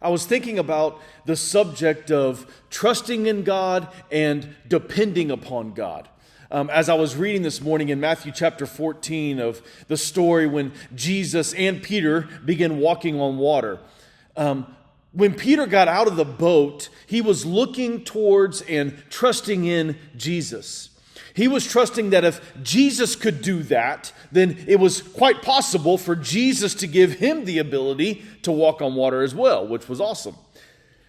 I was thinking about the subject of trusting in God and depending upon God. As I was reading this morning in Matthew chapter 14 of the story when Jesus and Peter began walking on water. When Peter got out of the boat, he was looking towards and trusting in Jesus. He was trusting that if Jesus could do that, then it was quite possible for Jesus to give him the ability to walk on water as well, which was awesome.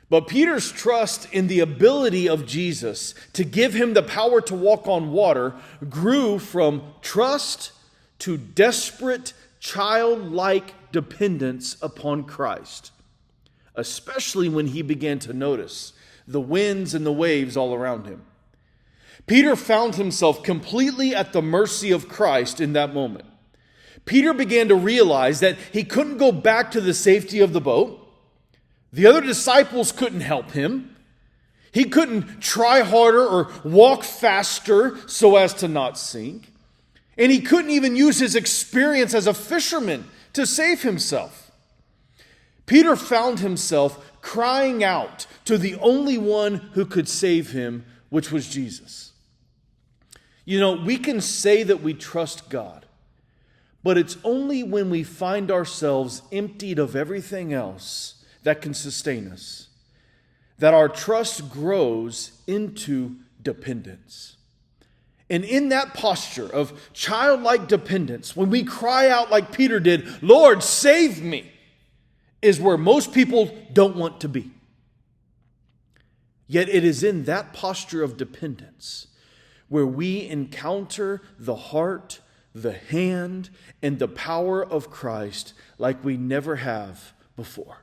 But Peter's trust in the ability of Jesus to give him the power to walk on water grew from trust to desperate, childlike dependence upon Christ, especially when he began to notice the winds and the waves all around him. Peter found himself completely at the mercy of Christ in that moment. Peter began to realize that he couldn't go back to the safety of the boat. The other disciples couldn't help him. He couldn't try harder or walk faster so as to not sink. And he couldn't even use his experience as a fisherman to save himself. Peter found himself crying out to the only one who could save him, which was Jesus. You know, we can say that we trust God, but it's only when we find ourselves emptied of everything else that can sustain us that our trust grows into dependence. And in that posture of childlike dependence, when we cry out like Peter did, "Lord, save me," is where most people don't want to be. Yet it is in that posture of dependence where we encounter the heart, the hand, and the power of Christ like we never have before.